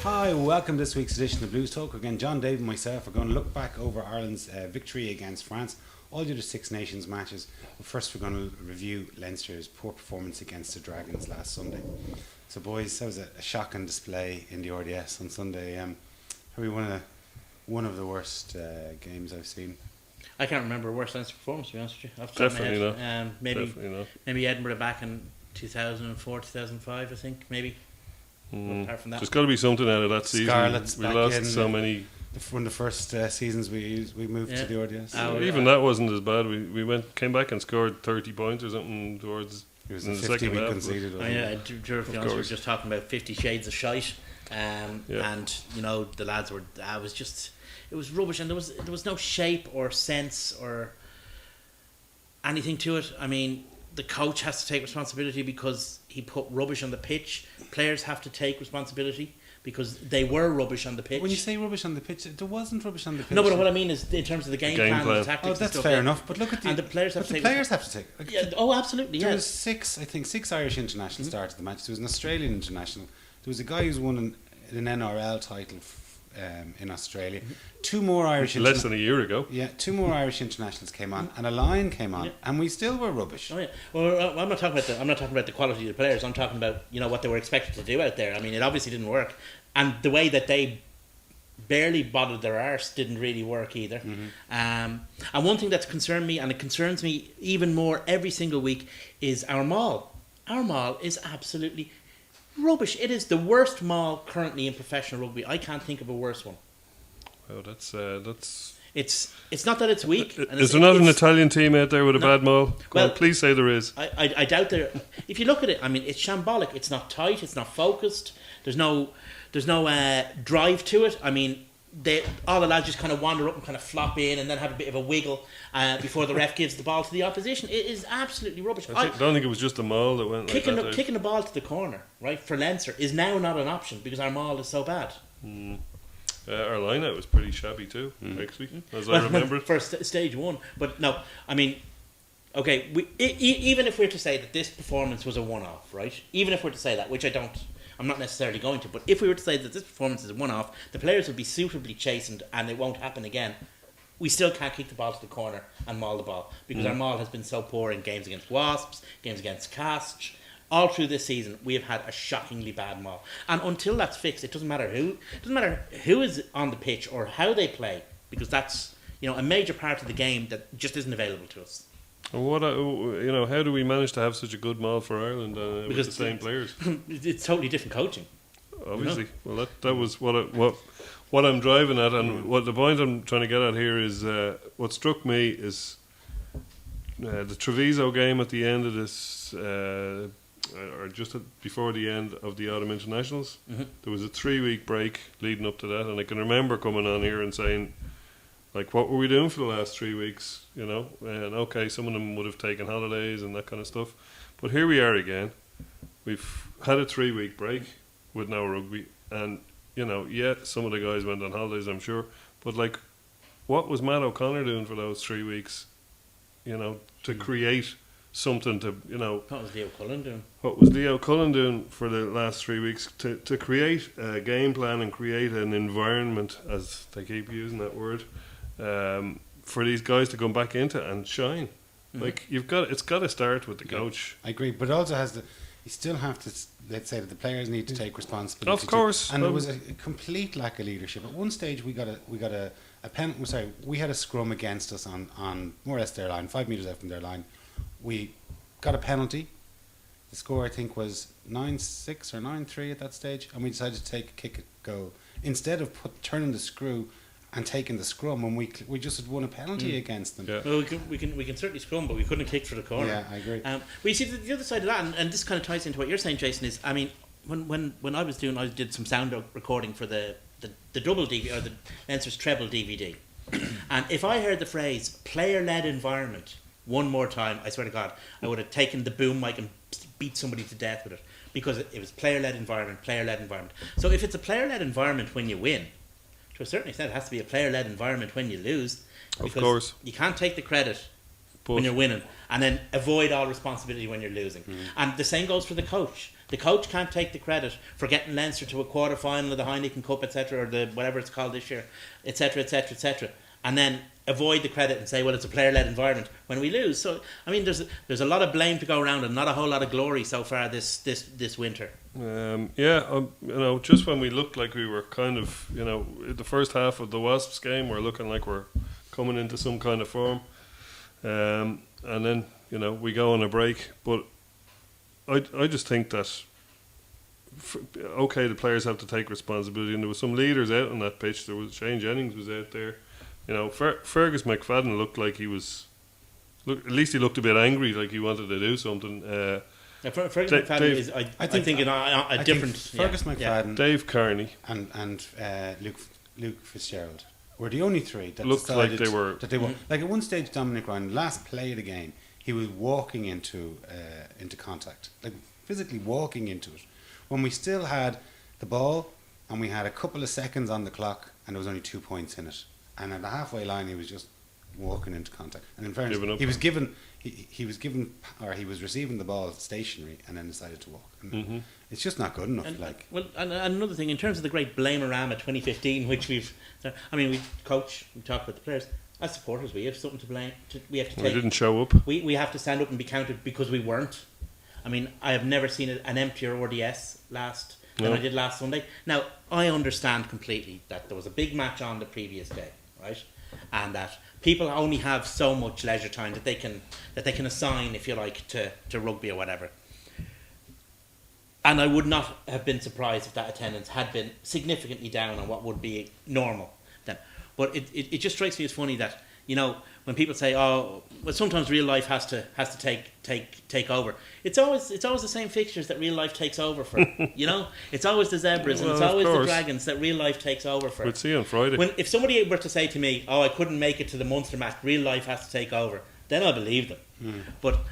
Hi, welcome to this week's edition of Blues Talk. Again, John, Dave and myself are going to look back over Ireland's victory against France, all due to Six Nations matches. But first we're going to review Leinster's poor performance against the Dragons last Sunday. So boys, that was a shocking display in the RDS on Sunday. Probably one of the worst games I've seen. I can't remember a worse Leinster performance, to be honest with you. Off the top of my Definitely head. not. Maybe Definitely not. maybe Edinburgh back in 2004, 2005, I think, maybe. Apart from that. There's got to be something out of that season. Scarlets we back lost in, so many. One of the first seasons we moved to the RDS. Even that wasn't as bad. We came back and scored 30 points or something towards. It was in the the 50 second we half, conceded. Oh, yeah, to be honest, we were just talking about 50 Shades of Shite. And, you know, the lads were. It was rubbish, and there was no shape or sense or anything to it. I mean, the coach has to take responsibility because he put rubbish on the pitch. Players have to take responsibility because they were rubbish on the pitch. When you say rubbish on the pitch, there wasn't rubbish on the pitch. No, but what I mean is in terms of the game plan, the tactics. Oh, that's and stuff, fair enough. But look at the players have to take. Have to take. Like, Yeah. Oh, absolutely. there Yeah. was six Irish internationals started the match. There was an Australian international. There was a guy who's won an NRL title in Australia. Two more Irish. Less than a year ago. Yeah, two more Irish internationals came on, and a Lion came on, and we still were rubbish. Oh yeah. Well, I'm not talking about the quality of the players. I'm talking about what they were expected to do out there. I mean, it obviously didn't work, and the way that they barely bothered their arse didn't really work either. And one thing that's concerned me, and it concerns me even more every single week, is our maul. Our maul is absolutely rubbish. It is the worst maul currently in professional rugby. I can't think of a worse one. Oh, that's. It's not that it's weak. And Is there not an Italian team out there with a bad maul? Well, please say there is. I doubt there. If you look at it, I mean, it's shambolic. It's not tight. It's not focused. There's no drive to it. I mean, all the lads just kind of wander up and kind of flop in and then have a bit of a wiggle before the ref gives the ball to the opposition. It is absolutely rubbish. I don't think it was just the maul that went kicking like that. Kicking the ball to the corner, right, for Leinster is now not an option because our maul is so bad. Our line-out was pretty shabby too, actually, as I remember it. For stage one. But no, I mean, okay, even if we're to say that this performance was a one-off, right? Even if we're to say that, which I'm not necessarily going to, but if we were to say that this performance is a one-off, the players will be suitably chastened and it won't happen again. We still can't kick the ball to the corner and maul the ball because our maul has been so poor in games against Wasps, games against Cast. All through this season, we have had a shockingly bad maul, and until that's fixed, it doesn't matter who is on the pitch or how they play, because that's a major part of the game that just isn't available to us. What how do we manage to have such a good maul for Ireland with the same players? It's totally different coaching. Obviously, well that was what I'm driving at, and what the point I'm trying to get at here is what struck me is the Treviso game at the end of this. Or just before the end of the autumn internationals, there was a 3-week break leading up to that, and I can remember coming on here and saying, like, what were we doing for the last 3 weeks? And okay, some of them would have taken holidays and that kind of stuff, but here we are again. We've had a 3-week break with no rugby, and some of the guys went on holidays, I'm sure, but like, what was Matt O'Connor doing for those 3 weeks? To create something to What was Leo Cullen doing? What was Leo Cullen doing for the last 3 weeks to create a game plan and create an environment, as they keep using that word, for these guys to come back into and shine. Like it's got to start with the coach. I agree, but it also you still have to. Let's say that the players need to take responsibility. Of course, and there was a complete lack of leadership. At one stage, we got a pen. Sorry, we had a scrum against us on more or less their line, 5 meters out from their line. We got a penalty. The score, I think, was 9-6 or 9-3 at that stage, and we decided to take a kick at goal instead of turning the screw and taking the scrum. And we just had won a penalty against them. Yeah. Well, we can certainly scrum, but we couldn't kick for the corner. Yeah, I agree. But you see, the other side of that, and this kind of ties into what you're saying, Jason, is I mean, when I did some sound recording for the double DVD or the Leinster's treble DVD, and if I heard the phrase player-led environment one more time, I swear to God, I would have taken the boom mic and beat somebody to death with it, because it was player-led environment. So if it's a player-led environment when you win, to a certain extent it has to be a player-led environment when you lose, because of course you can't take the credit when you're winning and then avoid all responsibility when you're losing. And the same goes for the coach. The coach can't take the credit for getting Leinster to a quarter final of the Heineken Cup, etc., or the whatever it's called this year, etc., etc., etc., and then avoid the credit and say, well, it's a player-led environment when we lose. So, I mean, there's a lot of blame to go around and not a whole lot of glory so far this winter. Just when we looked like we were kind of, the first half of the Wasps game, we're looking like we're coming into some kind of form, and then we go on a break. But I just think that the players have to take responsibility, and there was some leaders out on that pitch. There was Shane Jennings was out there. Fergus McFadden looked like he was. At least he looked a bit angry, like he wanted to do something. Fergus McFadden is, I think, a different. Fergus McFadden, Dave Carney, and Luke Fitzgerald were the only three that looked like they were. Like at one stage, Dominic Ryan, last play of the game, he was walking into contact, like physically walking into it, when we still had the ball and we had a couple of seconds on the clock and there was only 2 points in it. And at the halfway line, he was just walking into contact. And in fairness, he was receiving the ball stationary and then decided to walk. And it's just not good enough. And another thing, in terms of the great Blame-A-Rama 2015, which we talk about the players. As supporters, we have something to blame. We have to take. We didn't show up. We have to stand up and be counted because we weren't. I mean, I have never seen an emptier RDS than I did last Sunday. Now, I understand completely that there was a big match on the previous day, right? And that people only have so much leisure time that they can assign, if you like, to rugby or whatever. And I would not have been surprised if that attendance had been significantly down on what would be normal then. But it just strikes me as funny that, when people say, well, sometimes real life has to take over. It's always the same fixtures that real life takes over for. It's always the Zebras and it's always the Dragons that real life takes over for. We'll see on Friday. If somebody were to say to me, I couldn't make it to the Munster match, real life has to take over, then I believe them. But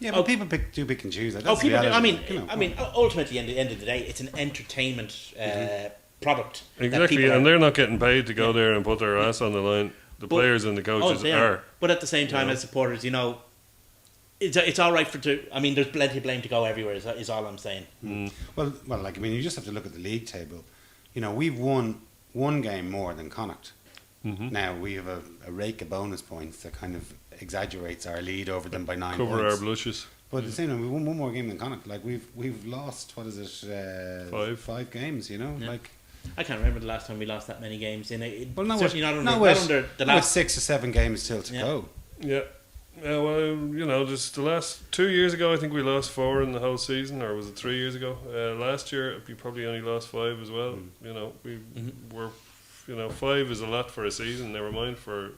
but people pick and choose. Ultimately, at the end of the day, it's an entertainment product. Exactly, and they're not getting paid to go there and put their ass on the line. The players and the coaches are. But at the same time, as supporters, it's all right there's plenty of blame to go everywhere. Is all I'm saying. Well, you just have to look at the league table. We've won one game more than Connacht. Now we have a rake of bonus points that kind of exaggerates our lead over them by 9 points. Cover our blushes. But at the same time, we won one more game than Connacht. Like we've lost, what is it? 5 games. I can't remember the last time we lost that many games in it. Certainly not under the last 6 or 7 games still to go. Yeah. Just the last 2 years ago, I think we lost 4 in the whole season, or was it 3 years ago? Last year, we probably only lost 5 as well. We were, 5 is a lot for a season. Never mind for.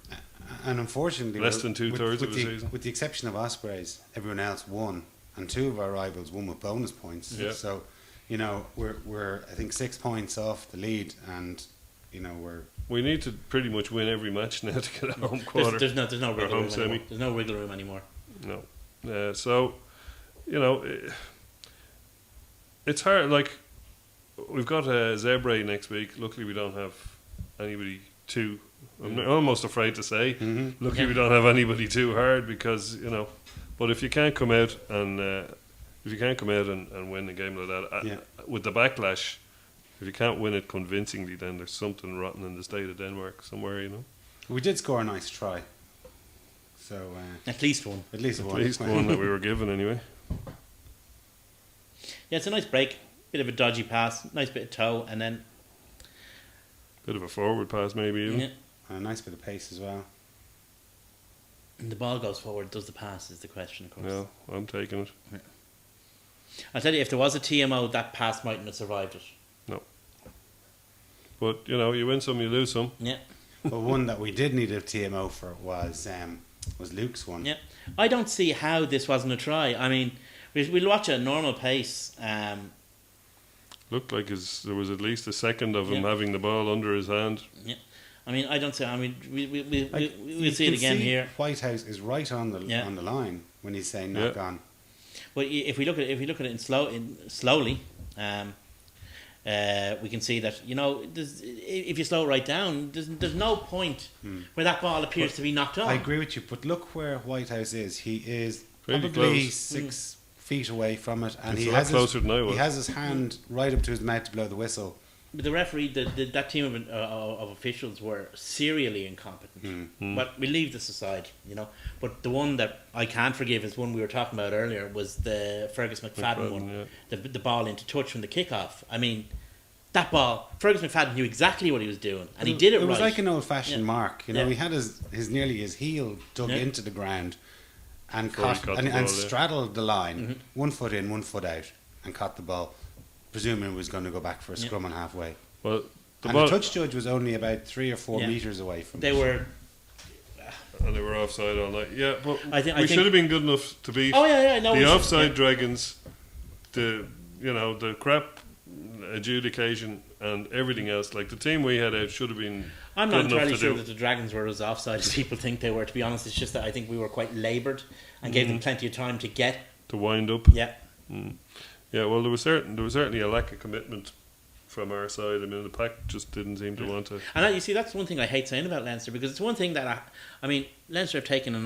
And unfortunately, less than 2/3 of a season. With the exception of Ospreys, everyone else won, and 2 of our rivals won with bonus points. Yeah. So. We're I think 6 points off the lead, and we need to pretty much win every match now to get a home quarter. There's no wiggle room anymore. There's no wiggle room anymore. No, so it's hard. Like we've got a Zebre next week. Luckily, we don't have anybody too. I'm almost afraid to say. Luckily, we don't have anybody too hard because But if you can't come out and win a game like that, with the backlash, if you can't win it convincingly, then there's something rotten in the state of Denmark somewhere, We did score a nice try. So at least one. At least one that we were given anyway. Yeah, it's a nice break. Bit of a dodgy pass, nice bit of toe, and then bit of a forward pass maybe even. Yeah. And a nice bit of pace as well. And the ball goes forward, does the pass is the question, of course. Yeah, I'm taking it. Yeah. I'll tell you, if there was a TMO, that pass mightn't have survived it. No. But, you win some, you lose some. Yeah. But one that we did need a TMO for was Luke's one. Yeah. I don't see how this wasn't a try. I mean, we'll watch it at normal pace. Looked like there was at least a second of him having the ball under his hand. Yeah. I mean, I don't see. I mean, we'll see it again here. Whitehouse is right on the line when he's saying knock on. But if we look at it slowly, we can see that if you slow it right down, there's no point where that ball appears to be knocked off. I agree with you, but look where Whitehouse is. He is really probably close. feet away from it, and It's he a lot has closer than I was. he has his hand right up to his mouth to blow the whistle. But the referee, that team of officials were serially incompetent. But we leave this aside, you know. But the one that I can't forgive is one we were talking about earlier, was the Fergus McFadden one. Yeah. The ball into touch from the kickoff. I mean, that ball, Fergus McFadden knew exactly what he was doing, and he did it right. It was like an old-fashioned Yeah. mark. You know, Yeah. he had his nearly his heel dug Yeah. into the ground and Before he caught caught and, the and ball, yeah. straddled the line, 1 foot in, 1 foot out, and caught the ball, presuming it was going to go back for a Yeah. scrum on halfway. Well, the And ball, the touch judge was only about 3 or 4 Yeah. meters away from They it. were. and they were offside all night. Yeah, but I think- we should have been good enough to beat Oh yeah, no. the offside dragons, the crap adjudication and everything else. Like the team we had out should have been. I'm good not enough entirely to sure do- that the Dragons were as offside as people think they were. To be honest, it's just that I think we were quite laboured and gave them plenty of time to get. to wind up. Yeah, Yeah, well, there was certainly a lack of commitment from our side. I mean, the pack just didn't seem to want to. and you see, that's one thing I hate saying about Leinster, because it's one thing that I mean, Leinster have taken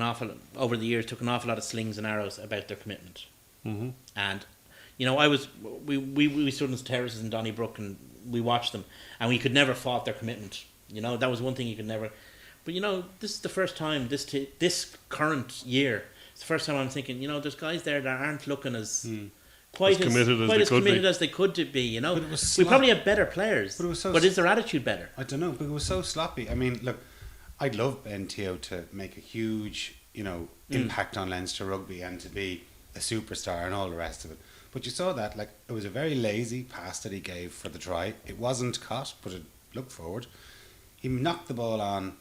over the years took an awful lot of slings and arrows about their commitment. Mm-hmm. And you know, we stood on the terraces in Donnybrook and we watched them, and we could never fault their commitment. You know, that was one thing you could never. But you know, this is the first time this current year. It's the first time I'm thinking, you know, there's guys there that aren't looking as quite As committed as quite they as could committed be. as they could be. You know, But it was we slop- probably have better players, But it was so but is their attitude better? I don't know, but it was so sloppy. I mean, look, I'd love Ben Teo to make a huge, impact on Leinster rugby and to be a superstar and all the rest of it. But you saw that, like, it was a very lazy pass that he gave for the try. It wasn't caught, but it looked forward. He knocked the ball on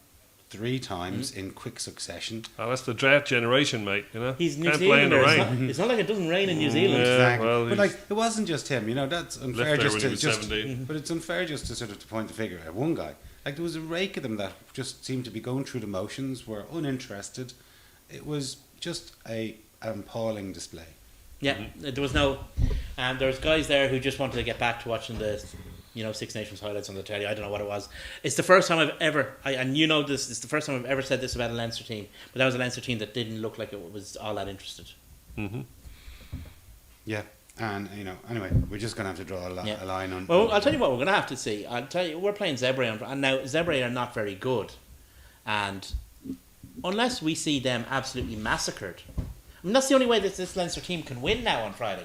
3 times in quick succession. Oh, that's the drought generation, mate. You know, He's New can't play in the Zealander. rain. It's not like it doesn't rain in New Zealand. Yeah, Exactly. well, but he's like, it wasn't just him. You know, that's unfair. left there Just when to he was just, 17. but it's unfair just to sort of to point the finger at one guy. Like, there was a rake of them that just seemed to be going through the motions, were uninterested. It was just a appalling display. Yeah, there was no, and there was guys there who just wanted to get back to watching the, Six Nations highlights on the telly. I don't know what it was. It's the first time I've ever, and you know this, it's the first time I've ever said this about a Leinster team, but that was a Leinster team that didn't look like it was all that interested. Mm-hmm. Yeah, and anyway, we're just gonna have to draw a line on. Well, I'll tell you what we're going to have to see. I'll tell you, we're playing Zebre, and now Zebre are not very good, and unless we see them absolutely massacred, I mean, that's the only way that this Leinster team can win now on Friday.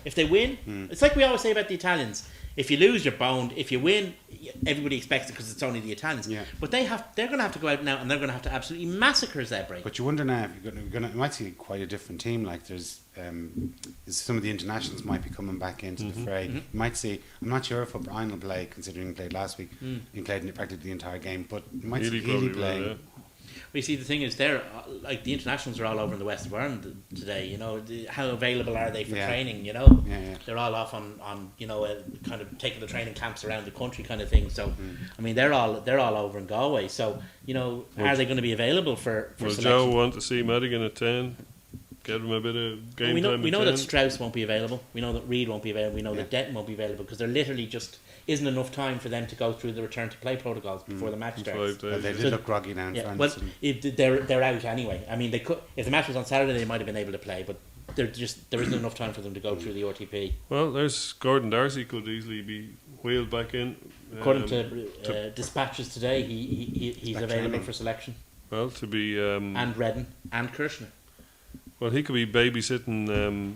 If they win, it's like we always say about the Italians. If you lose, you're boned. If you win, everybody expects it because it's only the Italians. Yeah. But they're going to have to go out now and they're going to have to absolutely massacre Zebre. But you wonder now if you're gonna you might see quite a different team. Like there's some of the internationals might be coming back into the fray. You might see. I'm not sure if O'Brien will play, considering he played last week. He played practically the entire game, but you might see Healy probably Healy will, playing. yeah. Well, you see, the thing is, they're like the internationals are all over in the west of Ireland today. You know, how available are they for Yeah. training? You know, Yeah. they're all off on kind of taking the training camps around the country, kind of thing. So, I mean, they're all over in Galway. So, are they going to be available for Will selection? Joe want to see Madigan at 10? Get him a bit of game we know, time we at know 10? that Strauss won't be available. We know that Reid won't be available. We know that Denton won't be available because there literally just isn't enough time for them to go through the return to play protocols before the match In starts. 5 But days. they yeah. did look groggy now in Yeah, France. well, and- they're out anyway. I mean, they could if the match was on Saturday, they might have been able to play, but there isn't enough time for them to go through the RTP. Well, there's Gordon Darcy could easily be wheeled back in. According to dispatches today, he's back available training. for selection, Well, to be and Redden and Kirshner. well, he could be babysitting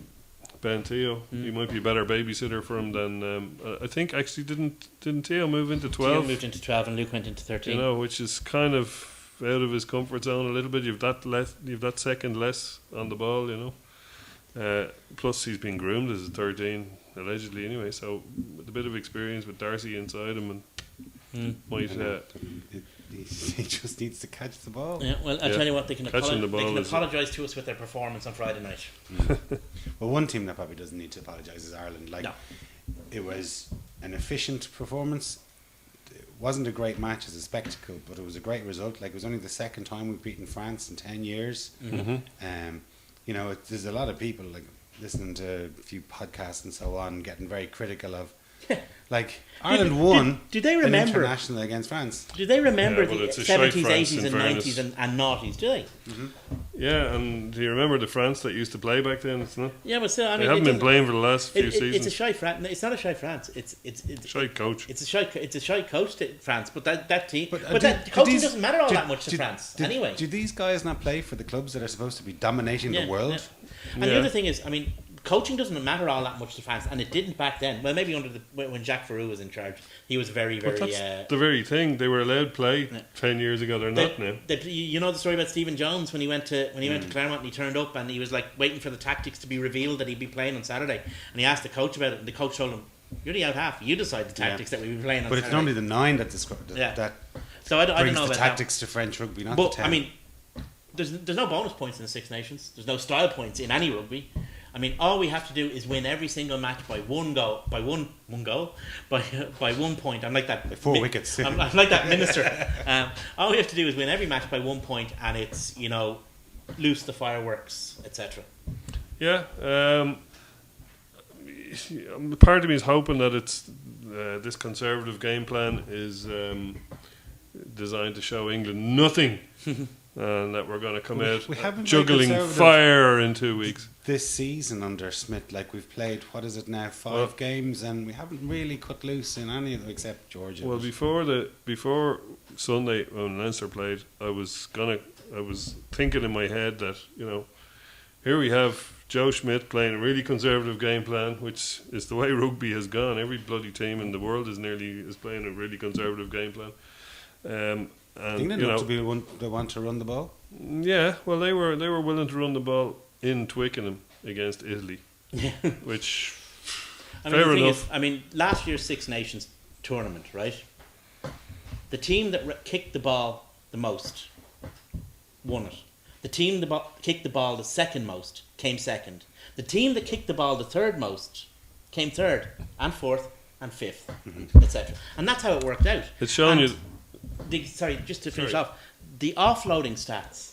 Ben Teo. He might be a better babysitter for him than I think. Actually, didn't Teo move into 12? Theo moved into 12 and Luke went into 13. You know, which is kind of out of his comfort zone a little bit. You've that second less on the ball. Plus, he's been groomed as a 13 allegedly anyway. So with a bit of experience with Darcy inside him, and might he just needs to catch the ball. Yeah, well, I'll Yeah. tell you what, they can Catching the ball is- apologise to us with their performance on Friday night. Well, one team that probably doesn't need to apologise is Ireland. Like, No. it was an efficient performance. It wasn't a great match as a spectacle, but it was a great result. Like, it was only the second time we've beaten France in 10 years. There's a lot of people like listening to a few podcasts and so on, getting very critical of. Like, Ireland won did they an remember- international against France. Do they remember Yeah, well, the it's a shite 70s, France, 80s, in and fairness. 90s and noughties? Do they? Yeah, and do you remember the France that used to play back then? It's not. Yeah, but still, I mean, They haven't it been playing for the last few It's a seasons. shy France. It's not a shy France. It's Shy coach. It's a shy coach to France. But that team. But, do- that do coaching these- doesn't matter all do- that much to do- France do- anyway. Do these guys not play for the clubs that are supposed to be dominating the world? Yeah. And the Yeah. other thing is, I mean, coaching doesn't matter all that much to France, and it didn't back then. Well, maybe when Jacques Faroux was in charge, he was very, But very. that's the very thing. They were allowed to play 10 years ago. They're not now. You know the story about Stephen Jones when he went to Claremont and he turned up and he was like waiting for the tactics to be revealed that he'd be playing on Saturday, and he asked the coach about it, and the coach told him, "You're the out half. You decide the tactics that we'll be playing on But it's Saturday." normally the 9 that Yeah. that So I don't brings know the about tactics to French rugby, not that. the But 10. I mean, there's no bonus points in the Six Nations. There's no style points in any rugby. I mean, all we have to do is win every single match by one goal, by 1 1 point. I'm like that. 4 wickets. I'm like that minister. All we have to do is win every match by 1 point, and it's loose the fireworks, etc. Yeah. Part of me is hoping that it's this conservative game plan is designed to show England nothing. And that we're going to come out we haven't been juggling conservative fire in 2 weeks. this season under Smith, like we've played, what is it now, 5 games, and we haven't really cut loose in any of them except Georgia. Well, before Sunday when Leinster played, I was thinking in my head that here we have Joe Schmidt playing a really conservative game plan, which is the way rugby has gone. Every bloody team in the world is playing a really conservative game plan. And England look to be the one that want to run the ball. yeah, well they were willing to run the ball in Twickenham against Italy, which fair enough. Last year's Six Nations tournament, right? The team that kicked the ball the most won it. The team that kicked the ball the second most came second. The team that kicked the ball the third most came third and fourth and fifth, etc. And that's how it worked out. It's showing you. Just to finish off, the offloading stats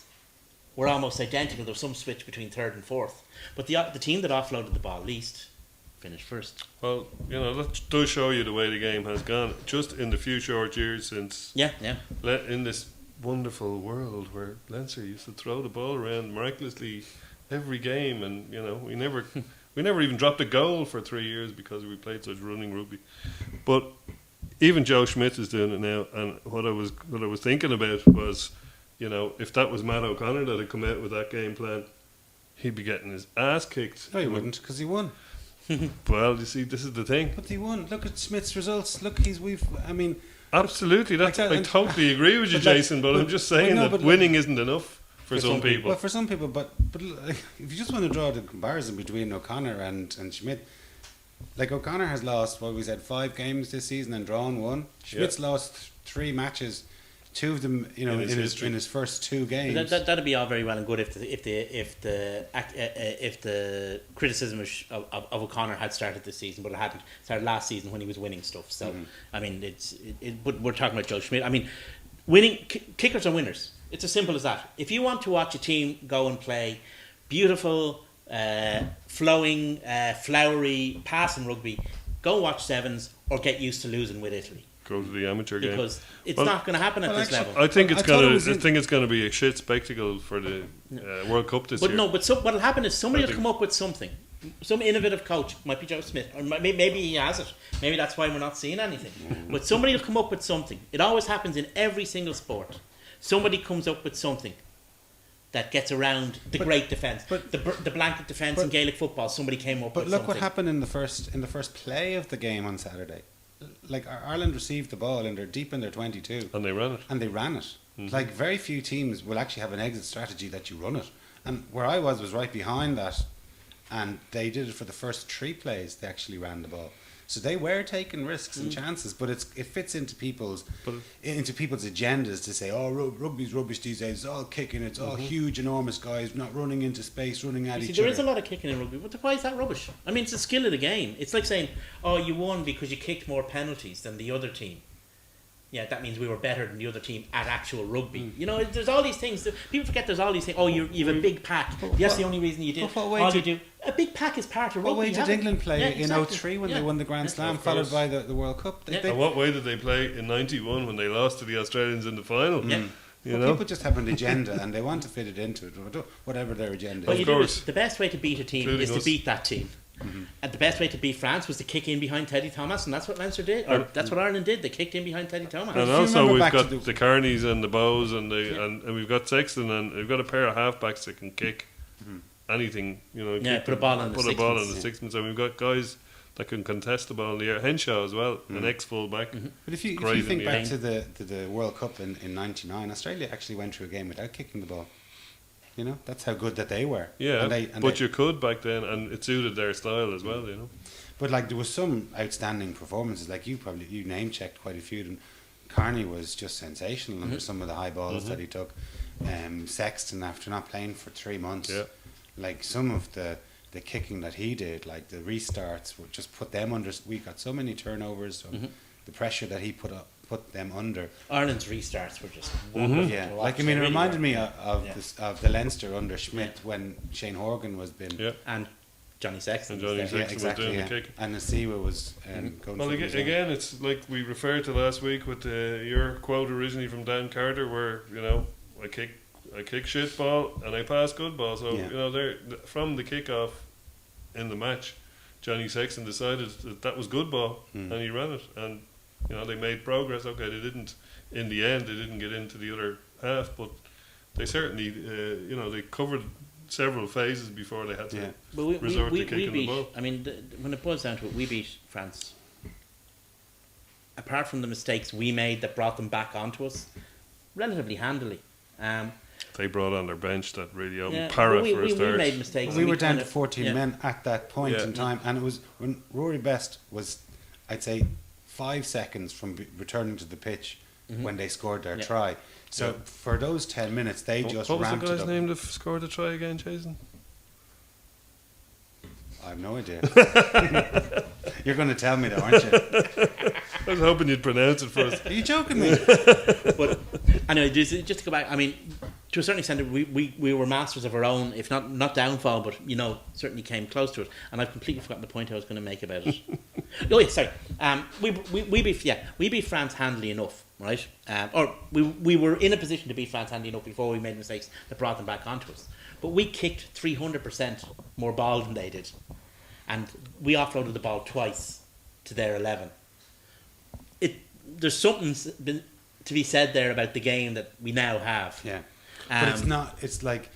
were almost identical. There was some switch between third and fourth, but the team that offloaded the ball least finished first. Well, that does show you the way the game has gone. Just in the few short years since in this wonderful world where Leinster used to throw the ball around miraculously every game, and we never even dropped a goal for 3 years because we played such running rugby. But even Joe Schmidt is doing it now, and what I was thinking about was, if that was Matt O'Connor that had come out with that game plan, he'd be getting his ass kicked. No, he wouldn't, because he won. Well, you see, this is the thing. But he won. Look at Smith's results. Look, Absolutely, I totally agree with you, Jason. But I'm just saying that winning isn't enough for some people. Well, for some people, but if you just want to draw the comparison between O'Connor and Schmidt, like O'Connor has lost, 5 games this season and drawn 1. Schmidt's lost 3 matches, 2 of them, in his first 2 games. That'd be all very well and good if the criticism of O'Connor had started this season, but it hadn't started last season when he was winning stuff. So but we're talking about Joe Schmidt. Winning kickers are winners. It's as simple as that. If you want to watch a team go and play beautiful, flowing, flowery passing rugby, go watch Sevens or get used to losing with Italy. Go to the amateur game because it's not going to happen at this level. I think it's going to be a shit spectacle for the World Cup this year. But what'll happen is somebody will come up with something. Some innovative coach, might be Joe Smith, or maybe he has it. Maybe that's why we're not seeing anything. But somebody will come up with something. It always happens in every single sport. Somebody comes up with something that gets around the great defence, the blanket defence in Gaelic football. Somebody came up with something. But look what happened in the first play of the game on Saturday. Like Ireland received the ball and they're deep in their 22, and they ran it. Mm-hmm. Like very few teams will actually have an exit strategy that you run it. And where I was right behind that, and they did it for the first 3 plays. They actually ran the ball. So they were taking risks and chances, but it fits into people's agendas to say, oh, rugby's rubbish these days. It's all kicking. It's all huge, enormous guys not running into space, running at each other. There is a lot of kicking in rugby, but why is that rubbish? It's a skill of the game. It's like saying, oh, you won because you kicked more penalties than the other team. Yeah, that means we were better than the other team at actual rugby. There's all these things. People forget there's all these things. Oh, you have a big pack. That's the only reason you did. A big pack is part of rugby. What way did England play in 03 when they won the Grand Slam, followed by the World Cup? And what way did they play in 91 when they lost to the Australians in the final? You But know, people just have an agenda and they want to fit it into it, whatever their agenda But is. you Of do course. it, the best way to beat a team Including is to us. beat that team. And the best way to beat France was to kick in behind Teddy Thomas, and that's what Leinster did, or that's what Ireland did. They kicked in behind Teddy Thomas. and you also remember we've back got to the Carneys and the Bows and and we've got Sexton and we've got a pair of halfbacks that can kick anything. You know, Yeah, kick put a ball in the put a ball in sixpence. the sixpence, and we've got guys that can contest the ball in the air. Henshaw as well, an ex fullback. But if you Great in think the back end. to the World Cup in '99, Australia actually went through a game without kicking the ball. You know, that's how good that they were. Yeah, And but they- you could back then, and it suited their style as well. You know, But like there was some outstanding performances. Like you name checked quite a few of them. Carney was just sensational under some of the high balls that he took. Sexton, after not playing for 3 months, Yeah. like some of the kicking that he did, like the restarts, would just put them under. We got so many turnovers. From the pressure that he put them under. Ireland's restarts were just wonderful. Yeah, to like watch. I mean, They it really reminded were. me of Yeah. of the Leinster under Schmidt when Shane Horgan was been. yeah. And Johnny Sexton. And Johnny was there. Yeah, Sexton was exactly. doing the Yeah. kicking. And Nasiwa was going. Well, for the result. again, it's like we referred to last week with your quote originally from Dan Carter, where I kick shit ball and I pass good ball. So Yeah. there from the kickoff in the match, Johnny Sexton decided that was good ball and he ran it, and they made progress. Okay, they didn't in the end. They didn't get into the other half, but they certainly they covered several phases before they had to. Yeah. But we resort to kicking the beat. ball. I mean, when it boils down to it, we beat France. Apart from the mistakes we made that brought them back onto us, relatively handily. They brought on their bench that really opened Yeah, Parra but we for a start. made mistakes. We and were down kind to of- 14 yeah. men at that point Yeah. in time, and it was when Rory Best was, I'd say, 5 seconds from returning to the pitch when they scored their Yeah. try. So Yeah. for those 10 minutes, they just What was the ramped it guy's up. name that scored the try again, Jason? I have no idea. You're going to tell me though, aren't you? I was hoping you'd pronounce it for us. Are you joking me? But anyway, just to go back, I mean, to a certain extent, we were masters of our own, if not downfall, but certainly came close to it. And I've completely forgotten the point I was going to make about it. Oh yeah, sorry. We beat France handily enough, right? Or we were in a position to beat France handily enough before we made mistakes that brought them back onto us. But we kicked 300% more ball than they did, and we offloaded the ball twice to their 11. There's something to be said there about the game that we now have. Yeah. But it's Um, not, it's like,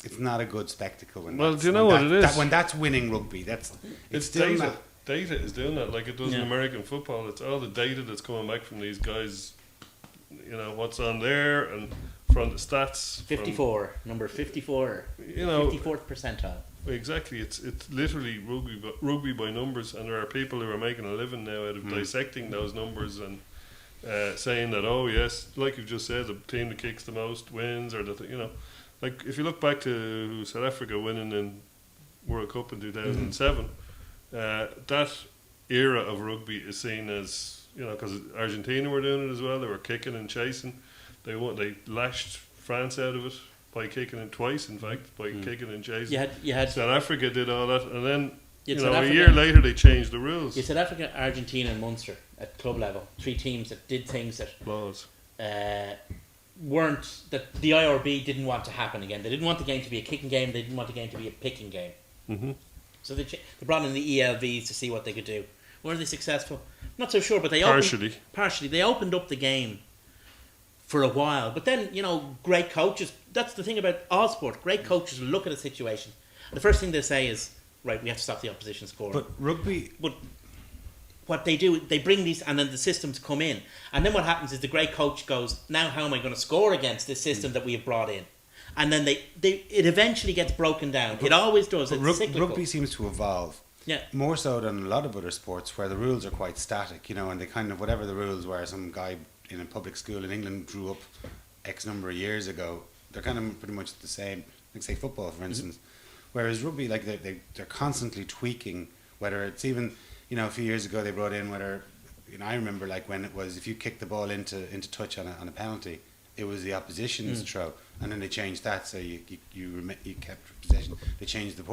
it's not a good spectacle. When Well, that's- do you know when what it is? when that's winning rugby, it's It's still data. not. Data is doing that like it does in Yeah. American football. It's all the data that's coming back from these guys. What's on there and from the stats. from- 54, number 54, 54th percentile. Exactly. It's literally rugby by numbers, and there are people who are making a living now out of dissecting those numbers and saying that, oh yes, like you've just said, the team that kicks the most wins, or like if you look back to South Africa winning in World Cup in 2007, that era of rugby is seen as because Argentina were doing it as well. They were kicking and chasing. They lashed France out of it by kicking it twice. In fact, by kicking and chasing. You had South Africa did all that, and then You had South a Africa- year later they changed the rules. South Africa, Argentina, and Munster at club level. 3 teams that did things that Laws. weren't that the IRB didn't want to happen again. They didn't want the game to be a kicking game. They didn't want the game to be a picking game. Mm-hmm. So they brought in the ELVs to see what they could do. Were they successful? Not so sure, but they Partially. They opened up the game for a while, but then great coaches. That's the thing about all sport. Great coaches will look at a situation. And the first thing they say is, right, we have to stop the opposition scoring. But rugby, But what they do, they bring these, and then the systems come in, and then what happens is the great coach goes, now how am I going to score against this system that we have brought in? And then it eventually gets broken down. It always does. but It's cyclical. rugby seems to evolve. Yeah. More so than a lot of other sports where the rules are quite static, and they kind of, whatever the rules were, some guy in a public school in England drew up X number of years ago, they're kind of pretty much the same, like say football, for instance. Whereas rugby, like they're constantly tweaking, whether it's even, a few years ago they brought in whether, I remember like when it was, if you kicked the ball into touch on a penalty, it was the opposition's throw, and then they changed that, so you kept possession. They changed the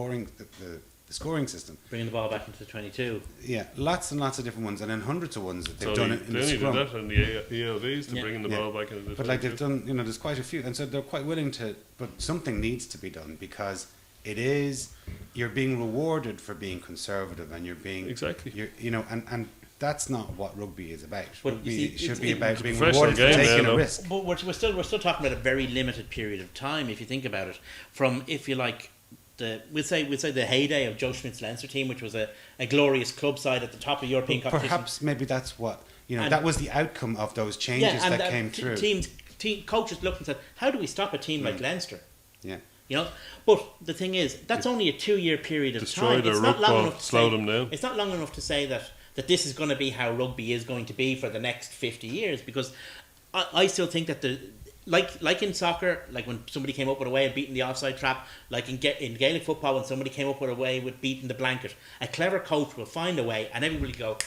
the scoring system. Bringing the ball back into the 22. Yeah, lots and lots of different ones, and then hundreds of ones that they've So done it in they the only scrum. did that in the ELVs to Yeah. bringing the Yeah. ball back into the But like 22. they've done, you know, there's quite a few, and so they're quite willing to. But something needs to be done because it is you're being rewarded for being conservative, and you're being Exactly. You're, you know, and that's not what rugby is about. But Rugby you see, should it's- be about it's a being professional rewarded for game, taking yeah, a no. risk. But we're still talking about a very limited period of time if you think about it. From, if you like, we'll say the heyday of Joe Schmidt's Leinster team, which was a glorious club side at the top of European competition. Perhaps maybe that's what And- that was the outcome of those changes and that came through. Coaches looked and said, "How do we stop a team like Leinster?" Yeah. You know, but the thing is, that's only a 2-year period of Destroy time. their It's not ruck long ball, enough to slow say, them down. It's not long enough to say that this is going to be how rugby is going to be for the next 50 years. Because I still think that like in soccer, like when somebody came up with a way of beating the offside trap, like in Gaelic football, when somebody came up with a way with beating the blanket, a clever coach will find a way, and everybody will go,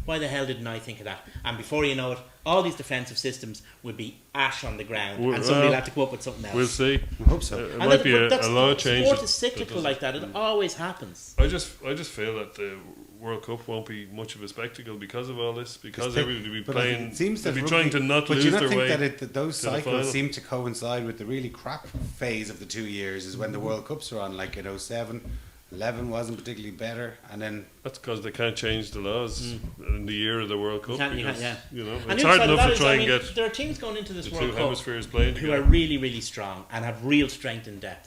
"Why the hell didn't I think of that?" And before you know it, all these defensive systems would be ash on the ground, Well, and somebody will have to come up with something else. We'll see. I hope so. It And might that- be but a that's- law change. Sport that- is cyclical that like that. It always happens. I just feel that the World Cup won't be much of a spectacle because of all this. Because everybody will be But playing. it seems they'll that be trying to not but lose do you not their think way. that those to the final. cycles seem to coincide with the really crap phase of the 2 years is when the World Cups were on, like in 07, 11 wasn't particularly better, and then That's because they can't change the laws in the year of the World Cup. can't- you because, can't, you know, And it's the hard other side of enough that to is, try I and mean, get there are teams going into this the World two Cup hemispheres playing who are together. really, really strong and have real strength in depth.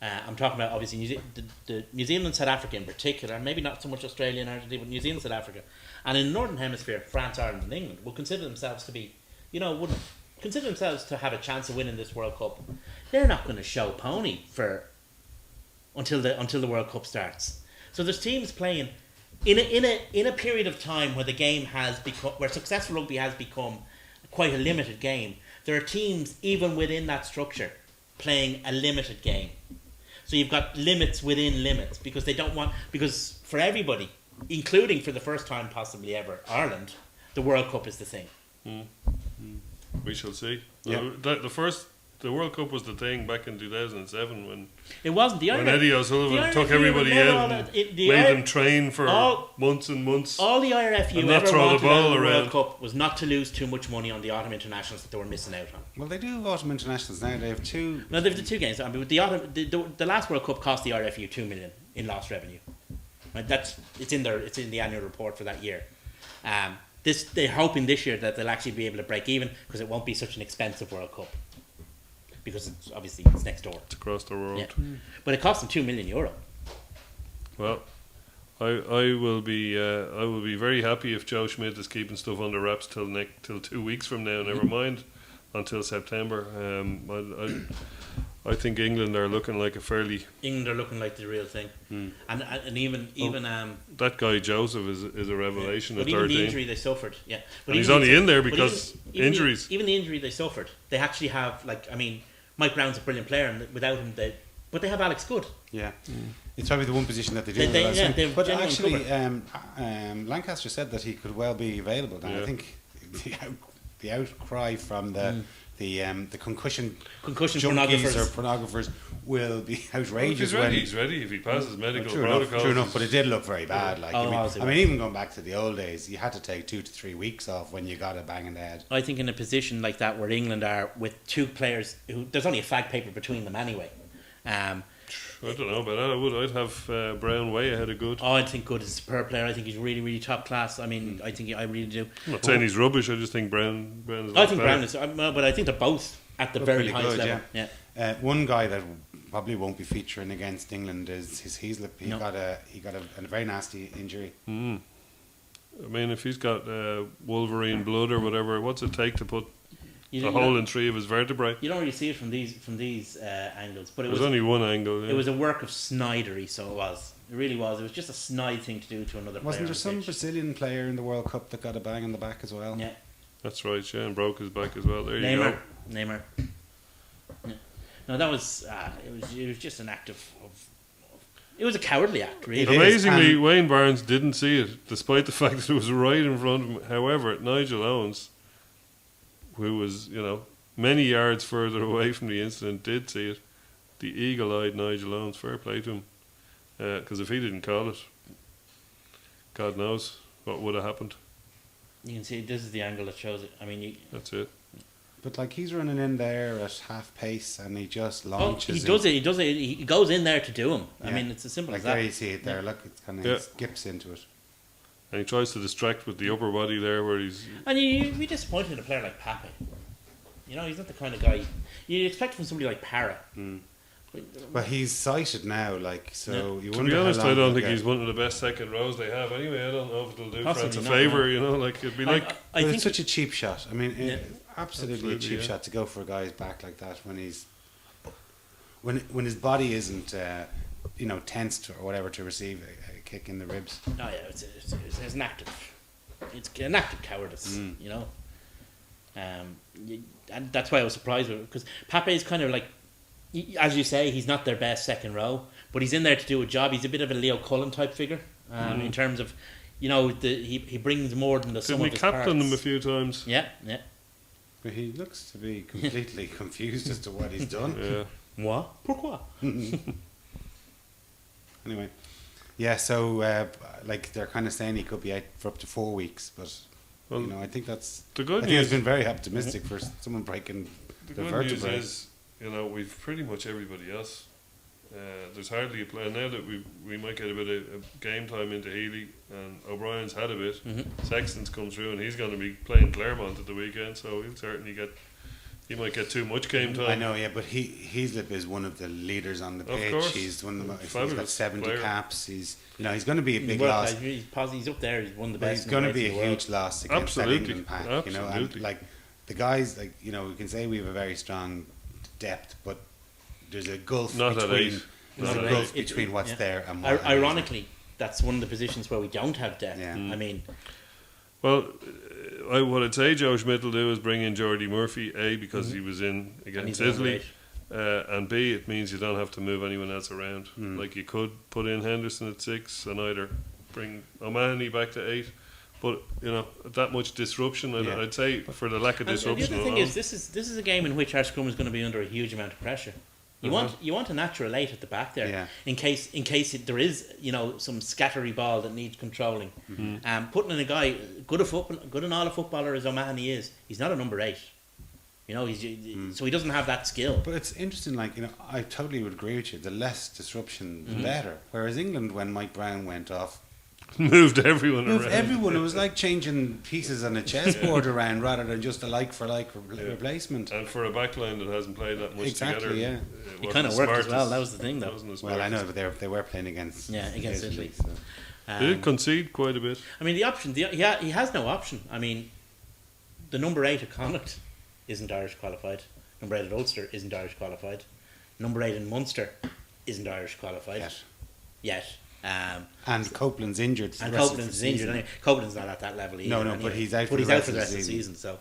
I'm talking about obviously the New Zealand and South Africa in particular, maybe not so much Australia and Argentina, but New Zealand and South Africa. And in the Northern Hemisphere, France, Ireland and England will consider themselves to be, would consider themselves to have a chance of winning this World Cup. They're not going to show pony until the World Cup starts. So there's teams playing in a period of time where the game has become, where successful rugby has become quite a limited game. There are teams even within that structure playing a limited game. So you've got limits within limits because because for everybody, including for the first time possibly ever, Ireland, the World Cup is the thing. We shall see. Yeah. The World Cup was the thing back in 2007 when It wasn't the when Irish. Eddie the O'Sullivan Irish, took you everybody remember in all and that- made the them Irish- train for all- months and months. All the IRFU And not ever throw the wanted ball out of the around. World Cup was not to lose too much money on the autumn internationals that they were missing out on. well, they do have autumn internationals now. They have two. No, they've the two games. I mean, with the last World Cup cost the RFU $2 million in lost revenue. Right, it's in the annual report for that year. They're hoping this year that they'll actually be able to break even because it won't be such an expensive World Cup because it's next door. It's across the world. Yeah. But it cost them €2 million. Well, I will be very happy if Joe Schmidt is keeping stuff under wraps till 2 weeks from now. Never mind until September. I think England are looking like a fairly. England are looking like the real thing, and even That guy Joseph is a revelation but at even 13. the injury they suffered, And But he's even only the- in there but because even injuries. Even the injury they suffered, they actually have Mike Brown's a brilliant player, and without him, but they have Alex Good. Yeah, it's probably the one position that they do. They- well, yeah, so- they've but genuine actually, Lancaster said that he could well be available. And Yeah. I think the outcry from the concussion junkies or pornographers will be Well, if outrageous. he's when ready, he's ready. If he passes medical True protocols. enough, but it did look very bad. Like, Oh, I obviously mean, was. even going back to the old days, you had to take 2 to 3 weeks off when you got a bang in the head. I think in a position like that where England are with two players who there's only a flag paper between them anyway. I don't know about that. I'd have Brown way ahead of Good. I think Good is a superb player. I think he's really, really top class. I mean, I really do. I'm not saying he's rubbish. I just think Brown is. I think Brown is, but I think they're both at the Look very really highest good, level. yeah. Yeah. One guy that probably won't be featuring against England is Heaslip. He No. got a very nasty injury. I mean, if he's got Wolverine blood or whatever, what's it take to put You a don't- hole in 3 of his vertebrae? You don't really see it from these angles, but it There's was only one angle. Yeah. it was a work of snidery. So it was. It really was. It was just a snide thing to do to another player. Wasn't on there the some pitch. Brazilian player in the World Cup that got a bang on the back as well? Yeah. That's right. Yeah, and broke his back as well. There you Neymar. go. Neymar. Yeah. No, that was it was just an act of it was a cowardly act, really. It is, Amazingly, and- Wayne Barnes didn't see it, despite the fact that it was right in front of him. However, Nigel Owens, who was, many yards further away from the incident, did see it. The eagle-eyed Nigel Owens, fair play to him. Because if he didn't call it, God knows what would have happened. You can see this is the angle that shows it. I mean, That's it. But like he's running in there at half pace, and he just he launches. does it. He does it. He goes in there to do him. I Yeah. mean, it's as simple Like as that. there you see it there. Look, it's kind of Yeah. skips into it. And he tries to distract with the upper body there, where he's And you'd be disappointed in a player like Pape. You know, he's not the kind of guy you'd expect from somebody like Parra. But he's sighted now, like so. You To wonder be honest, how long I don't he'll think get. he's one of the best second rows they have. Anyway, I don't know if it'll do Possibly France a not, favour. no. You know, like it'd be like I But think it's such a cheap shot. I mean, Yeah. absolutely a Absolutely, cheap yeah. shot to go for a guy's back like that when he's when his body isn't tensed or whatever to receive a kick in the ribs. oh yeah, it's an active. It's an active cowardice. You know. And that's why I was surprised with it, because Pape is kind of like, as you say, he's not their best second row, but he's in there to do a job. He's a bit of a Leo Cullen type figure in terms of, he brings more than the sum didn't of he his captain parts. him a few times? Yeah, yeah. But he looks to be completely confused as to what he's done. Yeah. Moi? Pourquoi? Anyway, yeah. So like they're kind of saying he could be out for up to 4 weeks, but Well, I think that's. the I good think it's news. been very optimistic for someone breaking The the good vertebrae. news is, we've pretty much everybody else. There's hardly a player now that we might get a bit of game time into Healy, and O'Brien's had a bit. Sexton's come through, and he's going to be playing Claremont at the weekend, so he'll certainly he might get too much game time. I know, yeah, but Heaslip is one of the leaders on the Of pitch. course. He's one of the he's got Fabulous 70 player. caps. He's he's going to be a big Well, loss. he's up there. He's one of the But best. he's going to in the be a race in the world. huge loss against that Absolutely. England pack. And Absolutely. like the guys, like we can say we have a very strong depth, but there's a gulf Not at between eight. there's Not a at gulf eight. between what's Yeah. there and what Ironically, that's one of the positions where we don't have depth. Yeah. I mean, Well, what I'd say Joe Schmidt will do is bring in Jordy Murphy, A, because he was in and against he's Italy, overweight. and B, it means you don't have to move anyone else around. Like you could put in Henderson at 6 and either bring O'Mahony back to 8, but that much disruption, Yeah. I'd say for the lack of And the disruption other thing alone. is, this is a game in which our scrum is going to be under a huge amount of pressure. You want a natural 8 at the back there, Yeah. in case there is some scattery ball that needs controlling. Putting in a guy good and all a footballer as O'Mahony is, he's not a number 8. So he doesn't have that skill. But it's interesting, I totally would agree with you. The less disruption, the better. Whereas England, when Mike Brown went off, moved everyone moved around. everyone. It was like changing pieces on a chessboard around rather than just a like-for-like replacement. And for a backline that hasn't played that much Exactly, together, yeah. It kind of worked as well. That was the thing, though. Well, I know, but they were playing against Italy. So. They did concede quite a bit. I mean, the option. He has no option. I mean, the number 8 at Connacht isn't Irish qualified. Number 8 at Ulster isn't Irish qualified. Number 8 in Munster isn't Irish qualified yet. And Copeland's injured. the And rest of the Copeland's injured. season. Anyway. Copeland's not at that level either. No, anyway. but he's out for But the he's out rest for the of rest the of the season. season.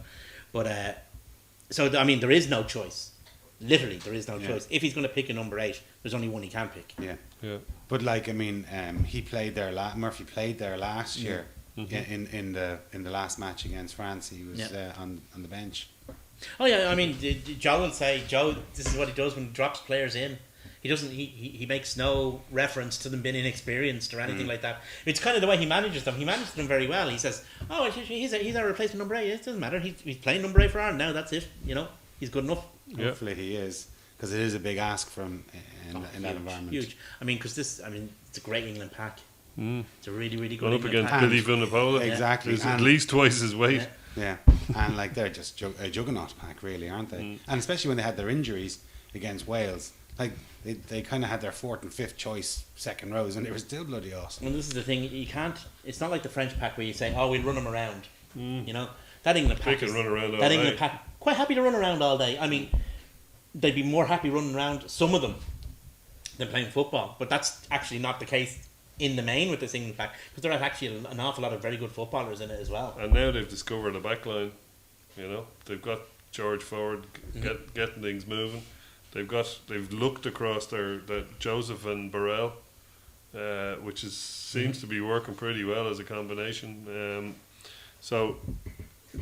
So, I mean, there is no choice. Literally, there is no choice. If he's going to pick a number 8, there's only one he can pick. Yeah. But he played there. Murphy played there last year in the last match against France. He was on the bench. Oh yeah, I mean, Joe will say, this is what he does when he drops players in. He doesn't. He makes no reference to them being inexperienced or anything like that. It's kind of the way he manages them. He manages them very well. He says, "Oh, he's our replacement number 8. It doesn't matter. He's playing number 8 for Ireland now. That's it. He's good enough." Yeah. Hopefully he is, because it is a big ask for him in that environment. Huge. I mean, because it's a great England pack. It's a really, really good Going up England against pack. Billy Vunipola. Exactly. Who's at And- least twice his weight. Yeah. Yeah, and they're just a juggernaut pack, really, aren't they? And especially when they had their injuries against Wales, they kind of had their 4th and 5th choice second rows, and they were still bloody awesome. And this is the thing, you can't. It's not like the French pack where you say, "Oh, we'll run them around." That England pack. They can run around all that day. England pack, quite happy to run around all day. I mean, they'd be more happy running around, some of them, than playing football. But that's actually not the case in the main with this England pack, because there are actually an awful lot of very good footballers in it as well. And now they've discovered a backline. They've got George Ford getting things moving. They've looked across their Joseph and Burrell, which seems to be working pretty well as a combination. So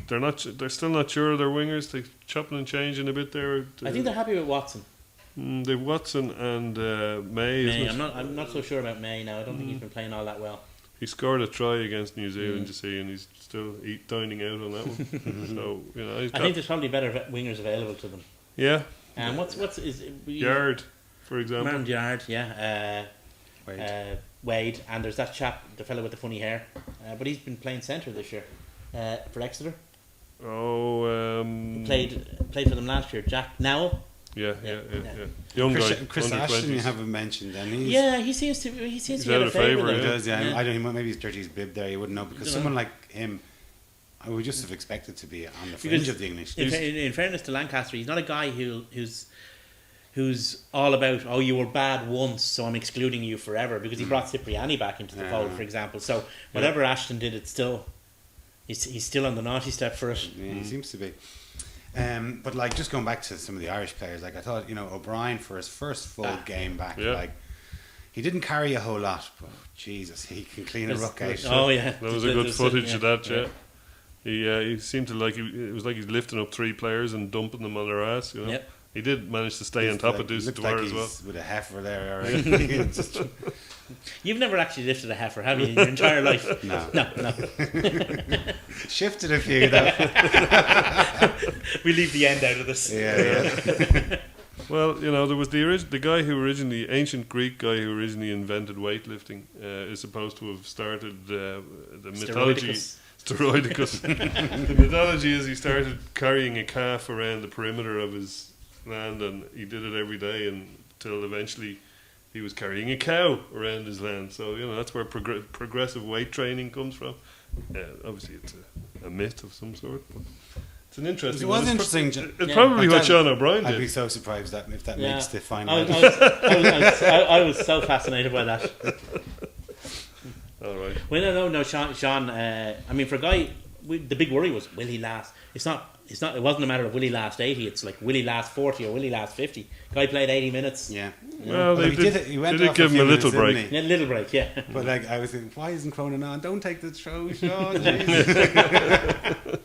they're still not sure of their wingers. They're chopping and changing a bit there. I think they're happy with Watson. They've Watson and May. May, Isn't it? I'm not so sure about May now. I don't think he's been playing all that well. He scored a try against New Zealand, you see, and he's still dining out on that one. So he's I think there's probably better wingers available to them. yeah. And what's Yard, for example. Mount Yard, yeah. Wade. Wade, and there's that chap, the fellow with the funny hair, but he's been playing centre this year for Exeter. Played for them last year. Jack Nowell. Yeah. Yeah. Young Chris, guy, Chris under Ashton, you 20s. haven't mentioned, and he's Yeah, he seems to be He's out out of of favour. favour, though. he does. Yeah, Yeah. I don't. Maybe he's dirty his bib there. You wouldn't know because Dunno. someone like him, I would just have expected to be on the fringe Because of the English. In fairness to Lancaster, he's not a guy who's all about, oh, you were bad once, so I'm excluding you forever, because he brought Cipriani back into the fold, for example. So whatever Ashton did, it's still he's still on the naughty step for it. Yeah, he seems to be. But like just going back to some of the Irish players, like I thought, O'Brien for his first full game back, Yeah. like he didn't carry a whole lot, but Jesus, he can clean a ruck out. Oh yeah, There was a good footage of that, yeah. He seemed to it was like he's lifting up 3 players and dumping them on their ass, Yep. He did manage to stay on top of Looks Deuce like Dwyer as well. he's with a heifer there. Or just, You've never actually lifted a heifer, have you, in your entire life? No. No. shifted a few though. We leave the end out of this. Yeah. Well, there was the guy ancient Greek guy who originally invented weightlifting, is supposed to have started the mythology. Steroidicus. The mythology is he started carrying a calf around the perimeter of his land, and he did it every day until eventually he was carrying a cow around his land. So that's where progressive weight training comes from. Obviously, it's a myth of some sort, but it's an interesting. It was one. interesting. It's probably what Sean O'Brien I'd did. be so surprised if that Yeah. makes the final. I was so fascinated by that. All right. Well, no, Sean. I mean, for a guy, the big worry was, will he last? It's not. It wasn't a matter of will he last 80. It's like, will he last 40 or will he last 50? Guy played 80 minutes. Yeah. Well, they he did. did. He went They did off give him few a little minutes, break. didn't he? Yeah, little break, yeah. But like I was thinking, why isn't Cronin on? Don't take the throw, Sean. Jesus.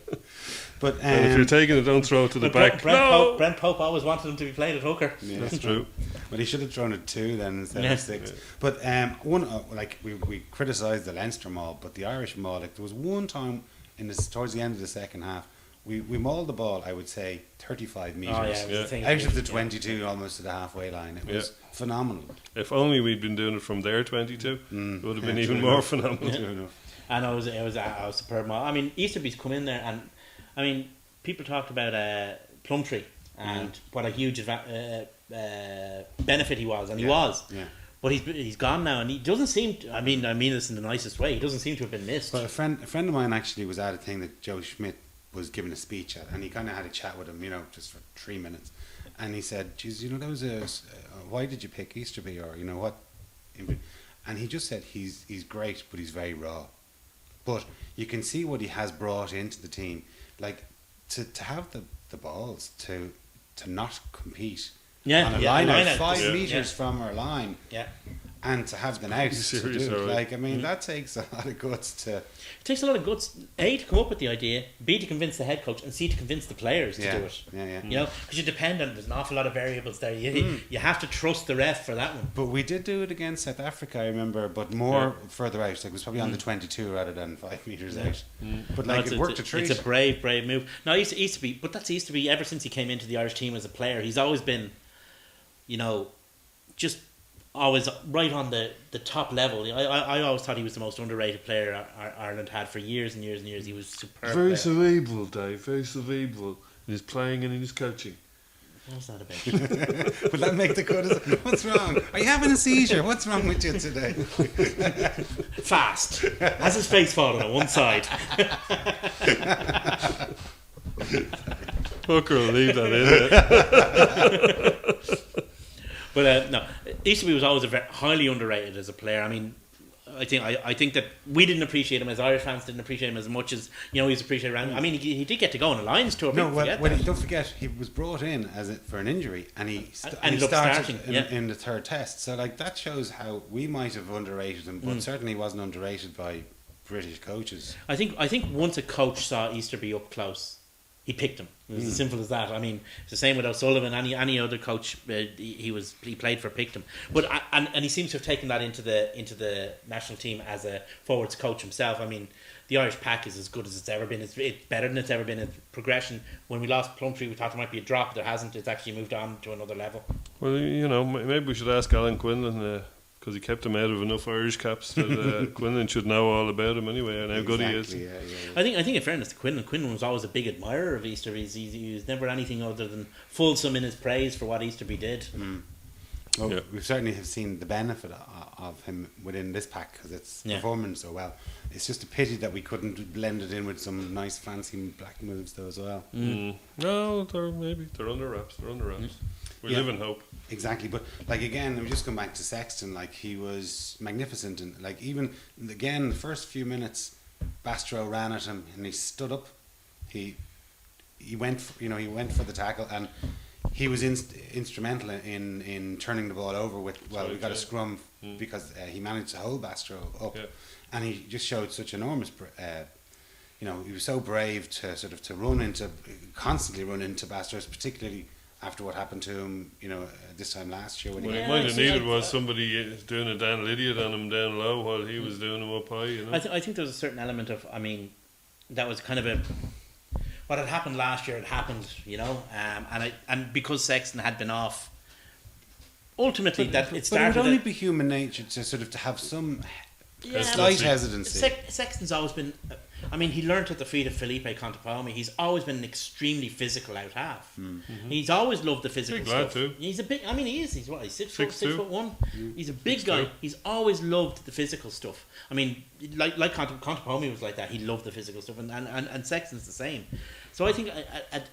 But And if you're taking it, don't throw it to the But back. Brent Pope always wanted him to be played at hooker. yeah. That's true. But he should have thrown it 2 then instead Yeah. of 6. But we criticised the Leinster maul, but the Irish maul, like there was one time towards the end of the second half, we mauled the ball, I would say 35 metres. Oh yeah, it was Yeah. a thing. Out of the 22, almost to the halfway line. It was Yeah. phenomenal. If only we'd been doing it from their 22, it would have been Yeah, even true more enough. phenomenal. True enough. And it was superb. I mean, Easterby's come in there, and I mean, people talked about Plumtree and what a huge benefit he was, and he was. Yeah. But he's gone now, and he doesn't seem. I mean this in the nicest way. He doesn't seem to have been missed. But a friend of mine actually was at a thing that Joe Schmidt was giving a speech at, and he kind of had a chat with him, just for 3 minutes, and he said, "Geez, that was why did you pick Easterby, or what?" And he just said he's great, but he's very raw. But you can see what he has brought into the team, like to have the balls to not compete on a line out 5 meters from our line. Yeah. And to have the nous to Serious, do it, alright. like that takes a lot of guts to. It takes a lot of guts, A, to come up with the idea, B, to convince the head coach, and C, to convince the players to do it. Yeah. Because you depend on, there's an awful lot of variables there. You have to trust the ref for that one. But we did do it against South Africa, I remember, but more further out. Like it was probably on the 22 rather than 5 meters out. But it worked a treat. It's a brave move. No, Easterby, but that's Easterby ever since he came into the Irish team as a player. He's always been, just always right on the top level. I always thought he was the most underrated player Ireland had for years and years and years. He was superb. Very player. cerebral, Dave. Very cerebral in his playing and in his coaching. What's that about? Will that make the cut? What's wrong? Are you having a seizure? What's wrong with you today? Fast. Has his face fallen on one side? Hooker will leave that in. But no, Easterby was always highly underrated as a player. I mean, I think that we didn't appreciate him, as Irish fans didn't appreciate him as much as he was appreciated around. I mean, he did get to go on a Lions tour. No, People forget that. don't forget he was brought in for an injury, and he ended up started starting, in the third test. So that shows how we might have underrated him, but certainly wasn't underrated by British coaches. I think once a coach saw Easterby up close, he picked him. It was as simple as that. I mean, it's the same with O'Sullivan. Any other coach, he played for picked him. But and he seems to have taken that into the national team as a forwards coach himself. I mean, the Irish pack is as good as it's ever been. It's better than it's ever been. It's progression. When we lost Plumtree, we thought there might be a drop. There hasn't. It's actually moved on to another level. Well, maybe we should ask Alan Quinlan, because he kept him out of enough Irish caps that Quinlan should know all about him anyway and how good he is. Yeah. I think in fairness to Quinlan was always a big admirer of Easterby. He was never anything other than fulsome in his praise for what Easterby did. Well, Yeah. we certainly have seen the benefit of him within this pack because it's performing so well. It's just a pity that we couldn't blend it in with some nice fancy black moves though as well. No, they're under wraps. We live in hope. Exactly, but like again, we just come back to Sexton. Like he was magnificent, and like even again, the first few minutes, Bastro ran at him, and he stood up. He went, he went for the tackle, and he was instrumental in turning the ball over. We got a scrum because he managed to hold Bastro up, and he just showed such enormous. He was so brave to constantly run into Bastro, particularly after what happened to him, this time last year. When What he he might have needed was somebody doing a Dan Lydiot on him down low while he was doing him up high. I think there was a certain element of, that was kind of what had happened last year had happened, and because Sexton had been off, ultimately it But it started. would only be human nature to have some Yeah, slight but hesitancy. Sexton's always been. He learnt at the feet of Felipe Contepomi. He's always been an extremely physical out half. He's always loved the physical Big lad stuff. too. He's a big. He is. He's what? He's 6'1". 6'2". He's a big guy. 6'2". He's always loved the physical stuff. Like Contepomi was like that. He loved the physical stuff, and Sexton's the same. So I think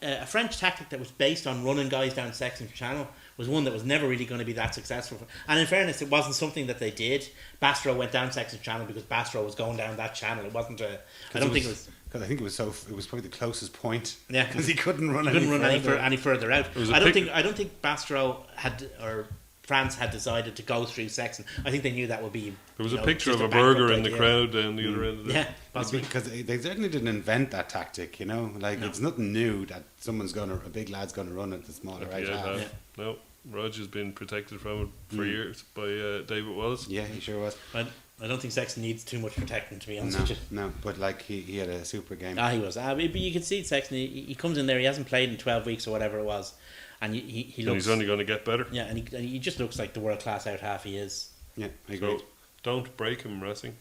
a French tactic that was based on running guys down Sexton's channel was one that was never really going to be that successful. And in fairness, it wasn't something that they did. Bastro went down Sexton's channel because Bastro was going down that channel. It wasn't a. I don't think it was. Because I think it was probably the closest point. Yeah, because he couldn't run any further out. was I don't think Bastro had or France had decided to go through Sexton. I think they knew that would be. There was a picture just of a bankrupt burger in the idea. crowd down the other end of it. Yeah, possibly. Because they certainly didn't invent that tactic, it's nothing new that a big lad's gonna run at the smaller right half. Yeah. No, Roger's been protected from it for years by David Wallace. Yeah, he sure was. I don't think Sexton needs too much protecting, to be honest with you. No, but he had a super game. He was. But you can see Sexton. He comes in there. He hasn't played in 12 weeks or whatever it was, and he And looks. he's only going to get better. Yeah, and he just looks like the world class out half he is. Yeah, I agree. So don't break him, Racing.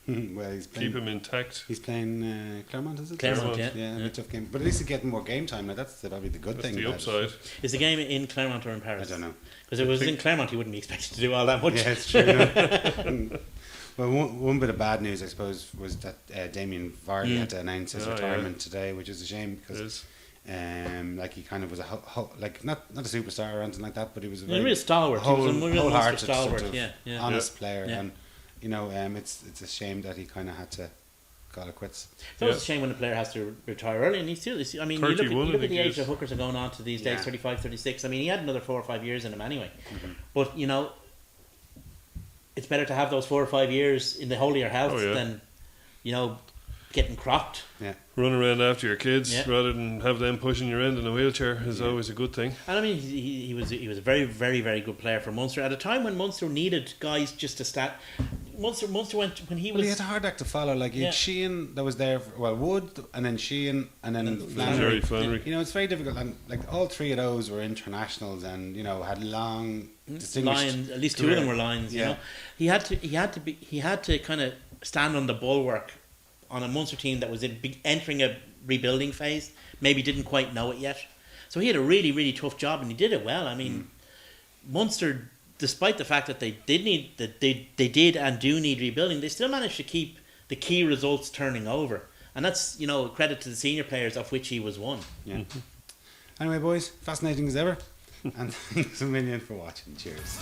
Well, he's playing, Keep him intact. He's playing Claremont, is it? Claremont, yeah, a tough game. But at least he's getting more game time now. That's probably the good That's thing. the about it. upside. Is the game in Claremont or in Paris? I don't know. Because if it was in Claremont, he wouldn't be expected to do all that much. Yeah, it's true. No. Well, one bit of bad news, I suppose, was that Damien Vardy had to announce his retirement today, which is a shame because, he kind of was not a superstar or anything like that, but he was a very real stalwart. He was a real wholehearted, stalwart. sort of Yeah. honest player, Yeah. and it's a shame that he kind of had to call it quits. It's always a shame when a player has to retire early, and he's still. You look 31, at I the think age he is. that hookers are going on to these days, 35, 36. He had another 4 or 5 years in him anyway. But it's better to have those 4 or 5 years in the whole of your health than getting cropped. Yeah. Run around after your kids rather than have them pushing your end in a wheelchair is always a good thing. And he was a very, very, very good player for Munster at a time when Munster needed guys just to stat. Munster went when he was. Well, he had a hard act to follow. Like he had Sheehan that was there. Wood, and then Sheehan, and then Flannery. Flannery. It's very difficult. And all three of those were internationals, and had long distinguished Lions. At least 2 of them were Lions. You know, he had to kind of stand on the bulwark on a Munster team that was entering a rebuilding phase. Maybe didn't quite know it yet. So he had a really, really tough job, and he did it well. Munster, despite the fact that they did and do need rebuilding, they still managed to keep the key results turning over, and that's a credit to the senior players, of which he was one. Yeah. Anyway, boys, fascinating as ever, and thanks a million for watching. Cheers.